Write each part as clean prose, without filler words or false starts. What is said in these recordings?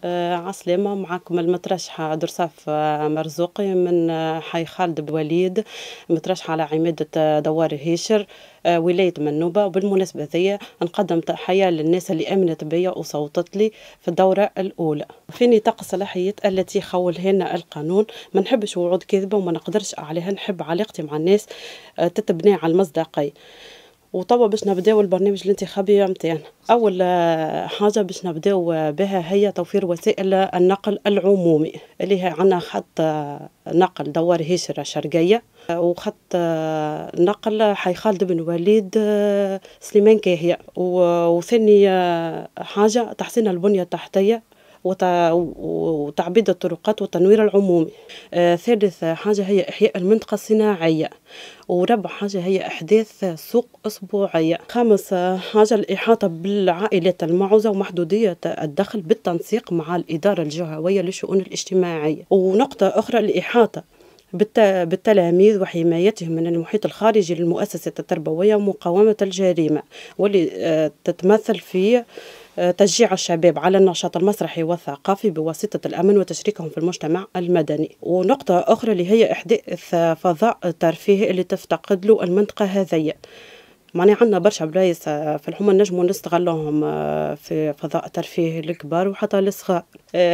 عسلامة، معكم المترشحة درصاف مرزوقي من حي خالد بوليد، مترشحة على عمادة دوار هيشر ولاية منوبة. وبالمناسبة ذي نقدم تحية للناس اللي آمنت بيا وصوتت لي في الدورة الأولى في نطاق الصلاحيات التي خولها لنا القانون. ما نحبش وعود كاذبة وما نقدرش عليها، نحب علاقتي مع الناس تتبني على المصداقية. وطبعا باش نبداو البرنامج الانتخابي متاعنا. اول حاجه باش نبداو بها هي توفير وسائل النقل العمومي اللي هي عندنا خط نقل دوار هيشر الشرقيه وخط نقل حي خالد بن وليد سليمان كاهية. وثاني حاجه تحسين البنيه التحتيه وتعبيد الطرقات والتنوير العمومي. ثالث حاجة هي إحياء المنطقة الصناعية. ورابع حاجة هي إحداث سوق أسبوعية. خامس حاجة الإحاطة بالعائلات المعوزة ومحدودية الدخل بالتنسيق مع الإدارة الجهوية للشؤون الاجتماعية. ونقطة أخرى الإحاطة بالتلاميذ وحمايتهم من المحيط الخارجي للمؤسسات التربوية ومقاومة الجريمة، واللي تتمثل في تشجيع الشباب على النشاط المسرحي والثقافي بواسطة الأمن وتشريكهم في المجتمع المدني. ونقطة أخرى اللي هي إحداث فضاء ترفيهي اللي تفتقد له المنطقة هذية. معناها عندنا برشا بلايص في الحومة نجموا نستغلوهم في فضاء ترفيهي للكبار وحتى للصغار.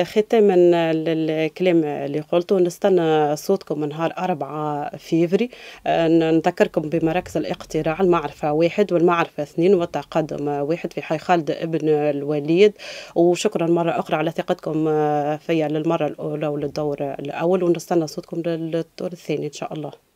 ختاما للكلام اللي قلته، نستنى صوتكم نهار 4 فيفري. نذكركم بمراكز الاقتراع: المعرفة 1 والمعرفة 2 والتقدم 1 في حي خالد ابن الوليد. وشكرا مرة أخرى على ثقتكم فيا للمرة الأولى وللدور الأول، ونستنى صوتكم للدور الثاني إن شاء الله.